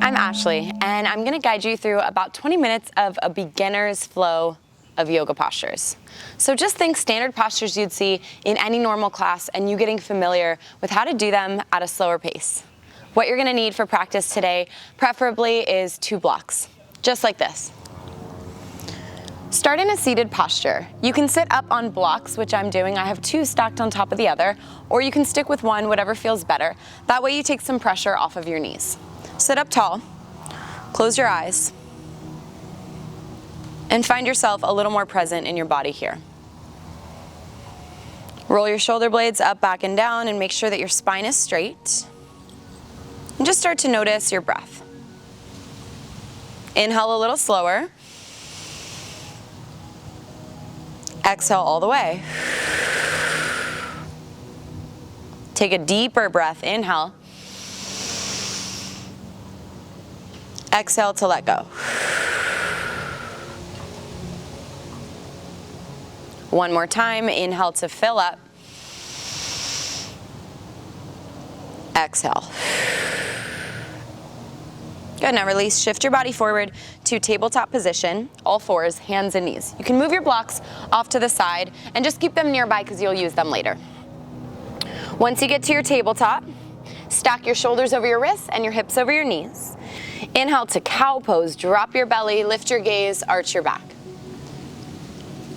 I'm Ashley, and I'm gonna guide you through about 20 minutes of a beginner's flow of yoga postures. So just think standard postures you'd see in any normal class and you getting familiar with how to do them at a slower pace. What you're gonna need for practice today, preferably, is 2 blocks, just like this. Start in a seated posture. You can sit up on blocks, which I'm doing. I have 2 stacked on top of the other, or you can stick with one, whatever feels better. That way you take some pressure off of your knees. Sit up tall, close your eyes, and find yourself a little more present in your body here. Roll your shoulder blades up, back, and down, and make sure that your spine is straight. And just start to notice your breath. Inhale a little slower. Exhale all the way. Take a deeper breath. Inhale. Exhale to let go. One more time. Inhale to fill up. Exhale. Good, now release. Shift your body forward to tabletop position, all fours, hands and knees. You can move your blocks off to the side and just keep them nearby because you'll use them later. Once you get to your tabletop, stack your shoulders over your wrists and your hips over your knees. Inhale to cow pose, drop your belly, lift your gaze, arch your back.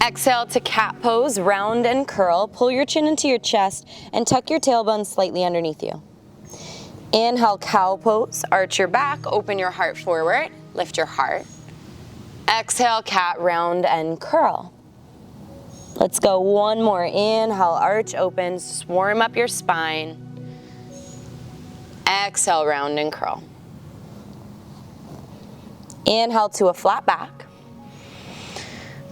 Exhale to cat pose, round and curl, pull your chin into your chest and tuck your tailbone slightly underneath you. Inhale, cow pose, arch your back, open your heart forward, lift your heart. Exhale, cat, round and curl. Let's go one more. Inhale, arch, open, swarm up your spine. Exhale, round and curl. Inhale to a flat back.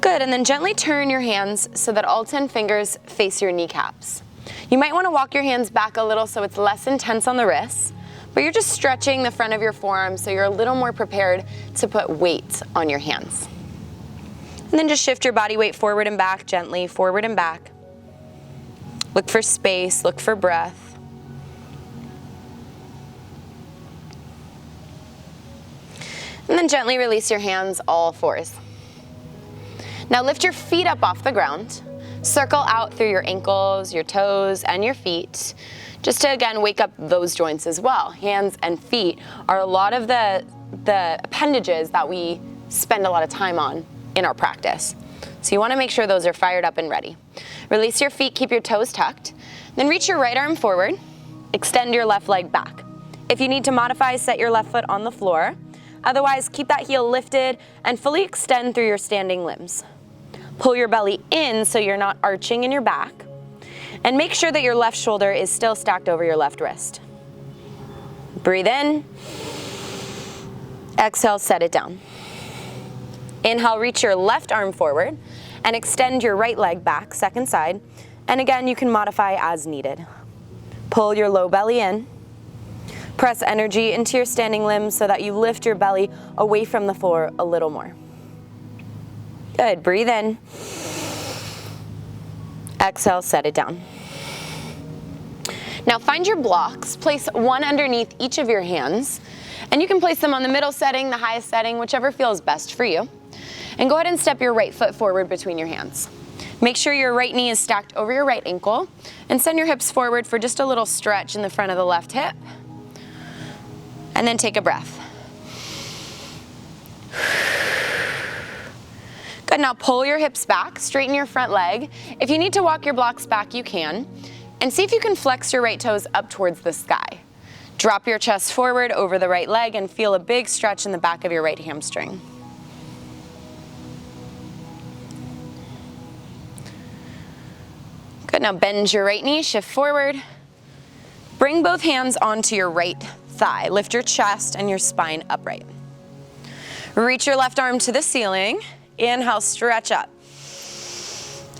Good, and then gently turn your hands so that all 10 fingers face your kneecaps. You might want to walk your hands back a little so it's less intense on the wrists, but you're just stretching the front of your forearm so you're a little more prepared to put weight on your hands. And then just shift your body weight forward and back gently, forward and back. Look for space, look for breath. And then gently release your hands, all fours. Now lift your feet up off the ground. Circle out through your ankles, your toes, and your feet, just to again wake up those joints as well. Hands and feet are a lot of the appendages that we spend a lot of time on in our practice. So you want to make sure those are fired up and ready. Release your feet, keep your toes tucked. Then reach your right arm forward, extend your left leg back. If you need to modify, set your left foot on the floor. Otherwise, keep that heel lifted and fully extend through your standing limbs. Pull your belly in so you're not arching in your back. And make sure that your left shoulder is still stacked over your left wrist. Breathe in. Exhale, set it down. Inhale, reach your left arm forward and extend your right leg back, second side. And again, you can modify as needed. Pull your low belly in. Press energy into your standing limbs so that you lift your belly away from the floor a little more. Good, breathe in. Exhale, set it down. Now find your blocks, place one underneath each of your hands, and you can place them on the middle setting, the highest setting, whichever feels best for you. And go ahead and step your right foot forward between your hands. Make sure your right knee is stacked over your right ankle, and send your hips forward for just a little stretch in the front of the left hip. And then take a breath. Good, now pull your hips back, straighten your front leg. If you need to walk your blocks back, you can. And see if you can flex your right toes up towards the sky. Drop your chest forward over the right leg and feel a big stretch in the back of your right hamstring. Good, now bend your right knee, shift forward. Bring both hands onto your right thigh. Lift your chest and your spine upright. Reach your left arm to the ceiling. Inhale, stretch up.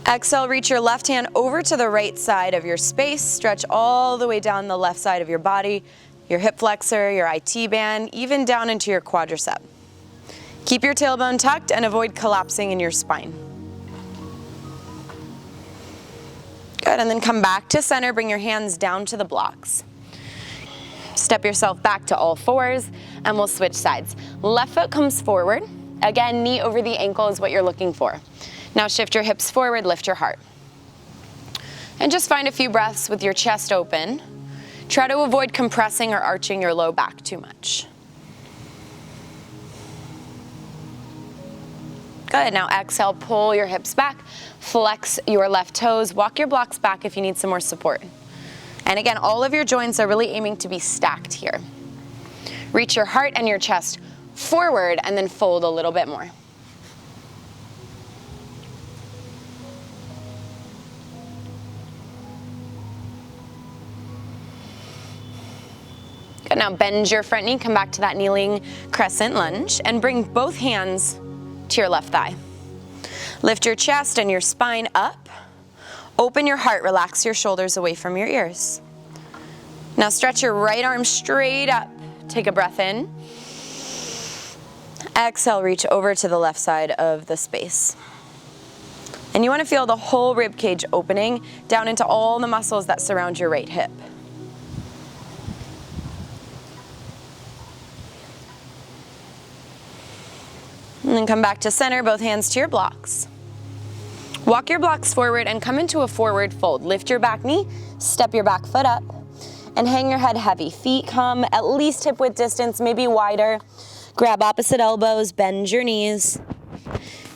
Exhale, reach your left hand over to the right side of your space. Stretch all the way down the left side of your body, your hip flexor, your IT band, even down into your quadricep. Keep your tailbone tucked and avoid collapsing in your spine. Good, and then come back to center. Bring your hands down to the blocks. Step yourself back to all fours, and we'll switch sides. Left foot comes forward. Again, knee over the ankle is what you're looking for. Now shift your hips forward, lift your heart. And just find a few breaths with your chest open. Try to avoid compressing or arching your low back too much. Good, now exhale, pull your hips back, flex your left toes, walk your blocks back if you need some more support. And again, all of your joints are really aiming to be stacked here. Reach your heart and your chest forward and then fold a little bit more. Good, now bend your front knee, come back to that kneeling crescent lunge and bring both hands to your left thigh. Lift your chest and your spine up. Open your heart, relax your shoulders away from your ears. Now stretch your right arm straight up. Take a breath in. Exhale, reach over to the left side of the space. And you want to feel the whole rib cage opening down into all the muscles that surround your right hip. And then come back to center, both hands to your blocks. Walk your blocks forward and come into a forward fold. Lift your back knee, step your back foot up, and hang your head heavy. Feet come at least hip width distance, maybe wider. Grab opposite elbows, bend your knees.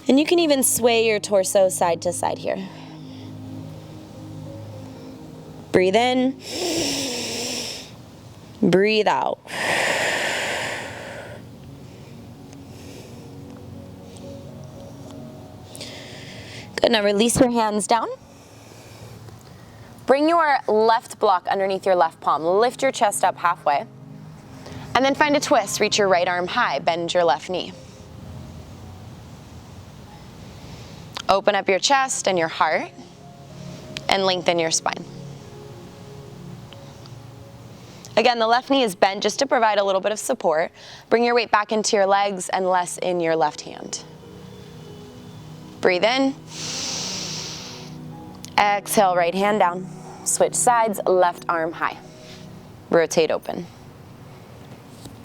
And you can even sway your torso side to side here. Breathe in. Breathe out. Good, now release your hands down. Bring your left block underneath your left palm. Lift your chest up halfway. And then find a twist. Reach your right arm high. Bend your left knee. Open up your chest and your heart and lengthen your spine. Again, the left knee is bent just to provide a little bit of support. Bring your weight back into your legs and less in your left hand. Breathe in. Exhale, right hand down. Switch sides, left arm high. Rotate open.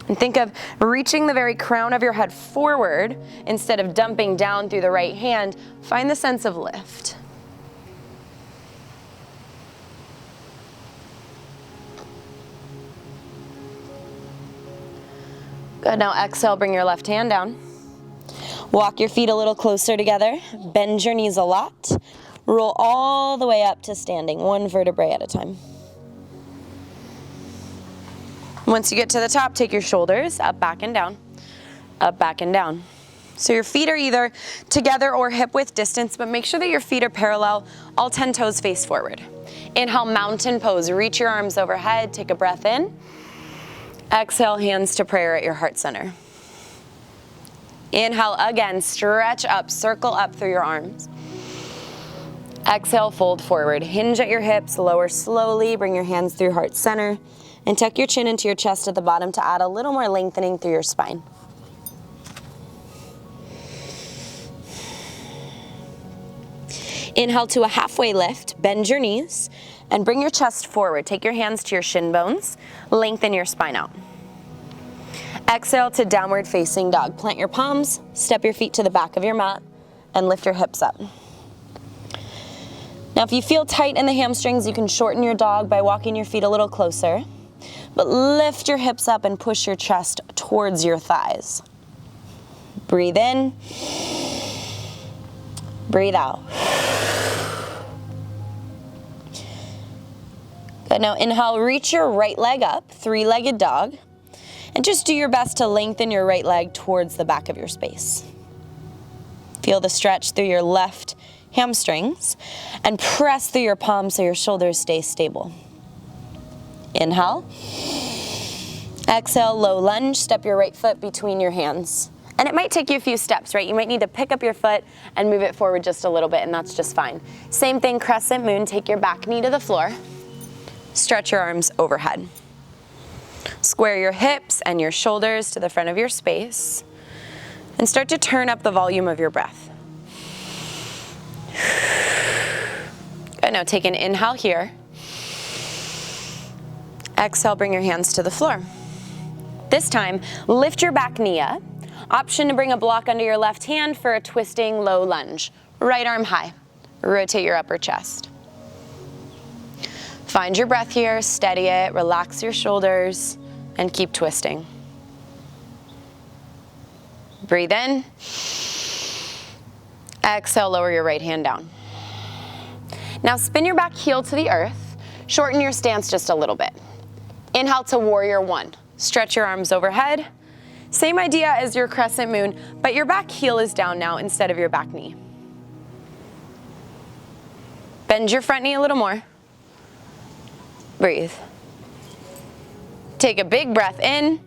And think of reaching the very crown of your head forward instead of dumping down through the right hand. Find the sense of lift. Good, now exhale, bring your left hand down. Walk your feet a little closer together. Bend your knees a lot. Roll all the way up to standing, one vertebrae at a time. Once you get to the top, take your shoulders up, back, and down. Up, back, and down. So your feet are either together or hip width distance, but make sure that your feet are parallel, all 10 toes face forward. Inhale, mountain pose. Reach your arms overhead, take a breath in. Exhale, hands to prayer at your heart center. Inhale again, stretch up, circle up through your arms. Exhale, fold forward. Hinge at your hips, lower slowly, bring your hands through heart center, and tuck your chin into your chest at the bottom to add a little more lengthening through your spine. Inhale to a halfway lift, bend your knees, and bring your chest forward. Take your hands to your shin bones, lengthen your spine out. Exhale to downward facing dog. Plant your palms, step your feet to the back of your mat, and lift your hips up. Now if you feel tight in the hamstrings, you can shorten your dog by walking your feet a little closer, but lift your hips up and push your chest towards your thighs. Breathe in, breathe out. Good, now inhale, reach your right leg up, three-legged dog, and just do your best to lengthen your right leg towards the back of your space. Feel the stretch through your left hamstrings and press through your palms so your shoulders stay stable. Inhale. Exhale, low lunge, step your right foot between your hands. And it might take you a few steps, right? You might need to pick up your foot and move it forward just a little bit, and that's just fine. Same thing, crescent moon, take your back knee to the floor. Stretch your arms overhead. Square your hips and your shoulders to the front of your space. And start to turn up the volume of your breath. Good, now take an inhale here. Exhale, bring your hands to the floor. This time, lift your back knee up. Option to bring a block under your left hand for a twisting low lunge. Right arm high. Rotate your upper chest. Find your breath here, steady it, relax your shoulders, and keep twisting. Breathe in. Exhale, lower your right hand down. Now spin your back heel to the earth. Shorten your stance just a little bit. Inhale to warrior one. Stretch your arms overhead. Same idea as your crescent moon, but your back heel is down now instead of your back knee. Bend your front knee a little more. Breathe. Take a big breath in.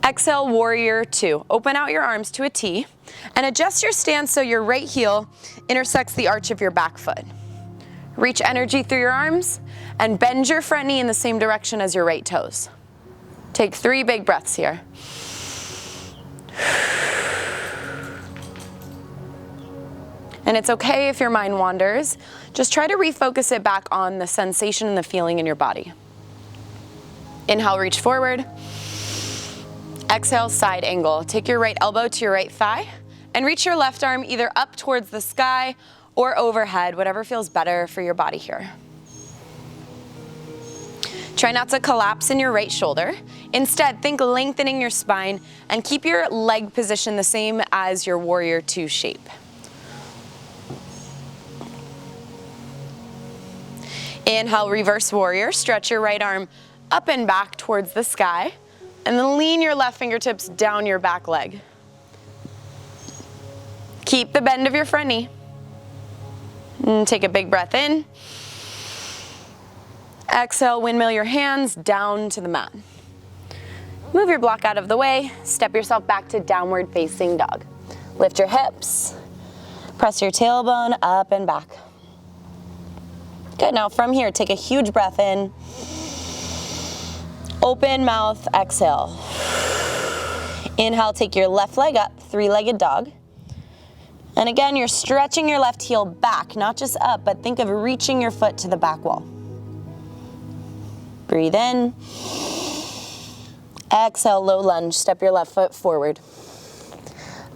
Exhale, warrior two. Open out your arms to a T and adjust your stance so your right heel intersects the arch of your back foot. Reach energy through your arms and bend your front knee in the same direction as your right toes. Take 3 big breaths here. And it's okay if your mind wanders. Just try to refocus it back on the sensation and the feeling in your body. Inhale, reach forward. Exhale, side angle. Take your right elbow to your right thigh and reach your left arm either up towards the sky or overhead, whatever feels better for your body here. Try not to collapse in your right shoulder. Instead, think lengthening your spine and keep your leg position the same as your warrior two shape. Inhale, reverse warrior. Stretch your right arm up and back towards the sky. And then lean your left fingertips down your back leg. Keep the bend of your front knee. And take a big breath in. Exhale, windmill your hands down to the mat. Move your block out of the way. Step yourself back to downward facing dog. Lift your hips. Press your tailbone up and back. Good, now from here, take a huge breath in. Open mouth, exhale. Inhale, take your left leg up, 3-legged dog. And again, you're stretching your left heel back, not just up, but think of reaching your foot to the back wall. Breathe in. Exhale, low lunge, step your left foot forward.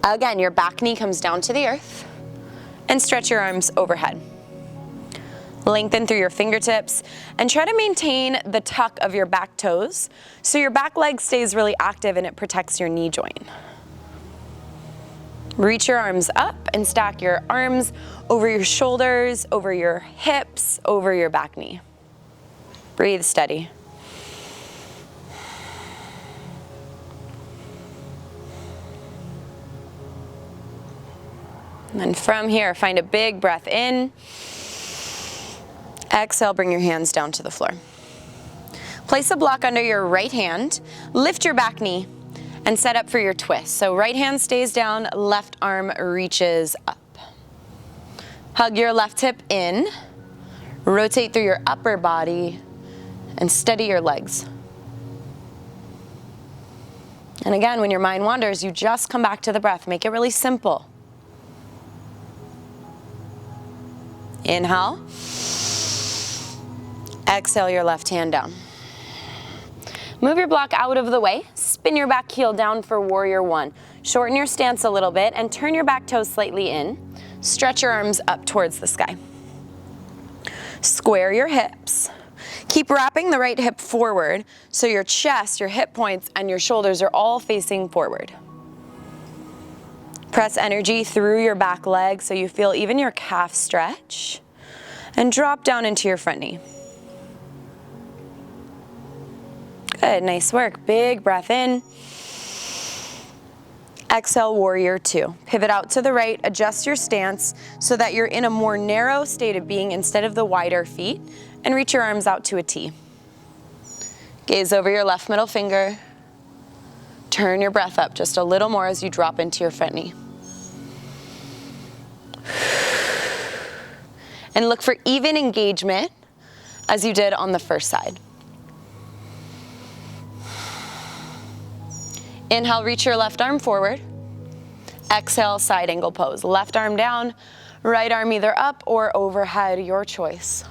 Again, your back knee comes down to the earth and stretch your arms overhead. Lengthen through your fingertips and try to maintain the tuck of your back toes so your back leg stays really active and it protects your knee joint. Reach your arms up and stack your arms over your shoulders, over your hips, over your back knee. Breathe steady. And then from here, find a big breath in. Exhale, bring your hands down to the floor. Place a block under your right hand, lift your back knee, and set up for your twist. So right hand stays down, left arm reaches up. Hug your left hip in, rotate through your upper body, and steady your legs. And again, when your mind wanders, you just come back to the breath. Make it really simple. Inhale. Exhale your left hand down. Move your block out of the way. Spin your back heel down for warrior one. Shorten your stance a little bit and turn your back toes slightly in. Stretch your arms up towards the sky. Square your hips. Keep wrapping the right hip forward so your chest, your hip points, and your shoulders are all facing forward. Press energy through your back leg so you feel even your calf stretch. And drop down into your front knee. Good, nice work. Big breath in. Exhale, warrior two. Pivot out to the right, adjust your stance so that you're in a more narrow state of being instead of the wider feet, and reach your arms out to a T. Gaze over your left middle finger. Turn your breath up just a little more as you drop into your front knee. And look for even engagement as you did on the first side. Inhale, reach your left arm forward. Exhale, side angle pose. Left arm down, right arm either up or overhead, your choice.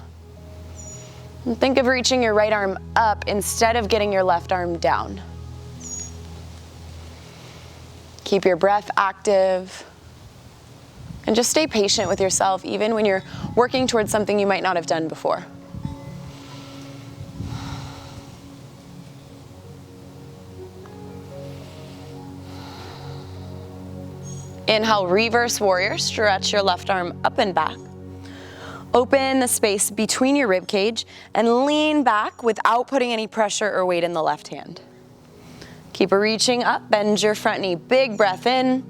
And think of reaching your right arm up instead of getting your left arm down. Keep your breath active. And just stay patient with yourself, even when you're working towards something you might not have done before. Inhale, reverse warrior. Stretch your left arm up and back. Open the space between your rib cage and lean back without putting any pressure or weight in the left hand. Keep reaching up, bend your front knee. Big breath in.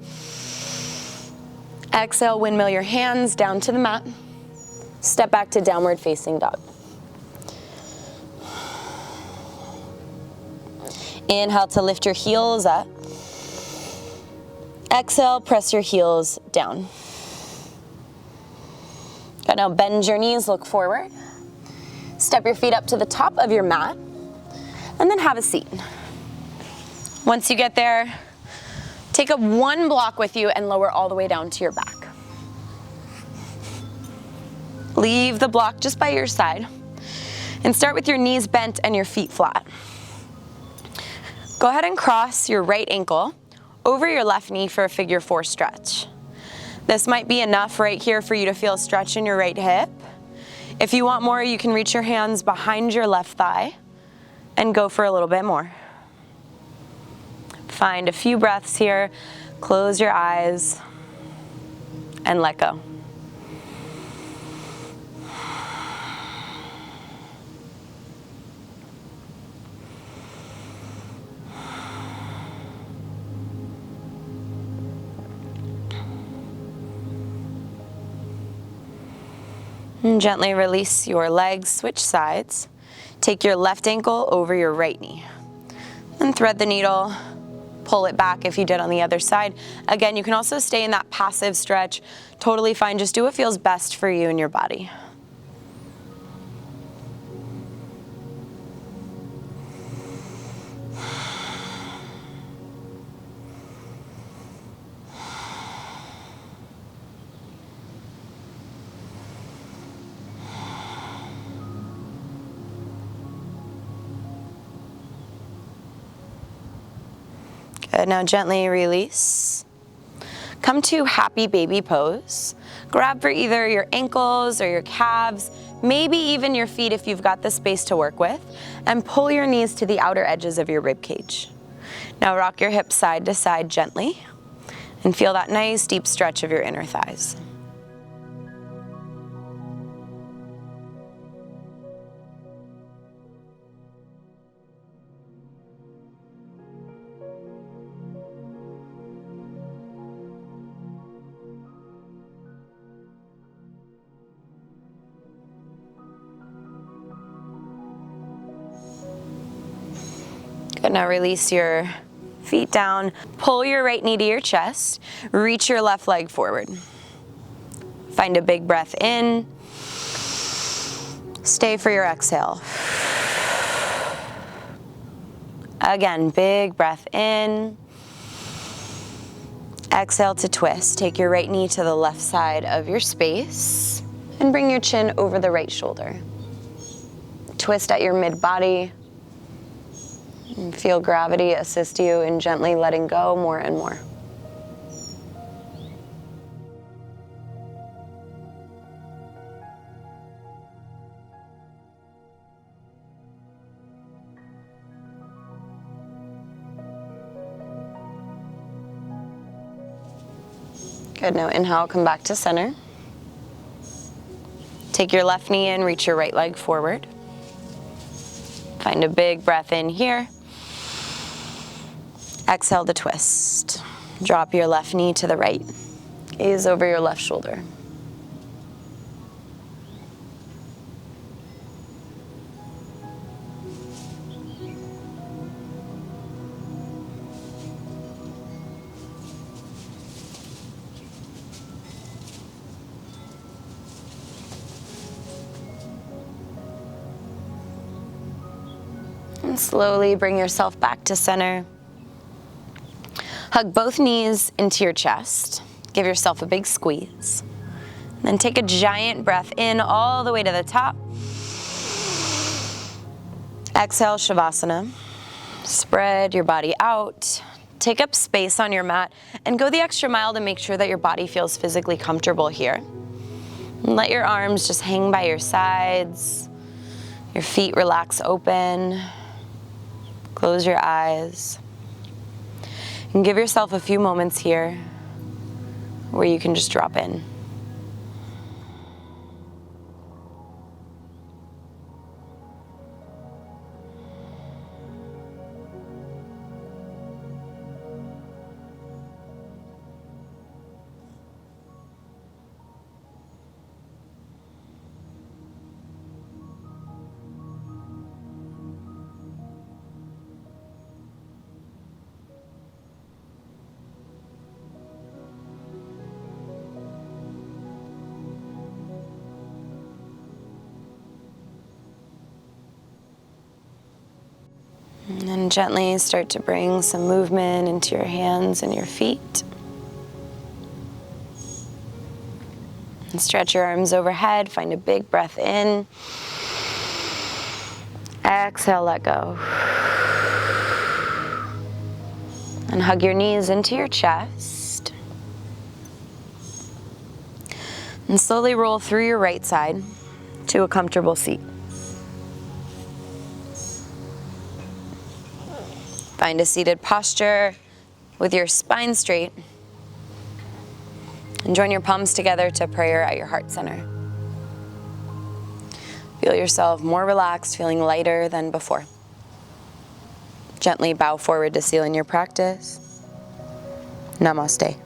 Exhale, windmill your hands down to the mat. Step back to downward facing dog. Inhale to lift your heels up. Exhale, press your heels down. Good, now bend your knees, look forward. Step your feet up to the top of your mat, and then have a seat. Once you get there, take up one block with you and lower all the way down to your back. Leave the block just by your side, and start with your knees bent and your feet flat. Go ahead and cross your right ankle over your left knee for a figure 4 stretch. This might be enough right here for you to feel a stretch in your right hip. If you want more, you can reach your hands behind your left thigh and go for a little bit more. Find a few breaths here, close your eyes, and let go. And gently release your legs, switch sides. Take your left ankle over your right knee. And thread the needle, pull it back if you did on the other side. Again, you can also stay in that passive stretch. Totally fine, just do what feels best for you and your body. Good, now gently release. Come to happy baby pose. Grab for either your ankles or your calves, maybe even your feet if you've got the space to work with, and pull your knees to the outer edges of your rib cage. Now rock your hips side to side gently and feel that nice deep stretch of your inner thighs. Good, now release your feet down, pull your right knee to your chest, reach your left leg forward. Find a big breath in, stay for your exhale. Again, big breath in, exhale to twist. Take your right knee to the left side of your space and bring your chin over the right shoulder. Twist at your mid-body. And feel gravity assist you in gently letting go more and more. Good, now inhale, come back to center. Take your left knee in, reach your right leg forward. Find a big breath in here. Exhale to twist. Drop your left knee to the right. Gaze over your left shoulder. And slowly bring yourself back to center. Hug both knees into your chest. Give yourself a big squeeze. And then take a giant breath in all the way to the top. Exhale, Shavasana. Spread your body out. Take up space on your mat and go the extra mile to make sure that your body feels physically comfortable here. And let your arms just hang by your sides. Your feet relax open. Close your eyes. And give yourself a few moments here where you can just drop in. And then gently start to bring some movement into your hands and your feet. And stretch your arms overhead. Find a big breath in. Exhale, let go. And hug your knees into your chest. And slowly roll through your right side to a comfortable seat. Find a seated posture with your spine straight. And join your palms together to prayer at your heart center. Feel yourself more relaxed, feeling lighter than before. Gently bow forward to seal in your practice. Namaste.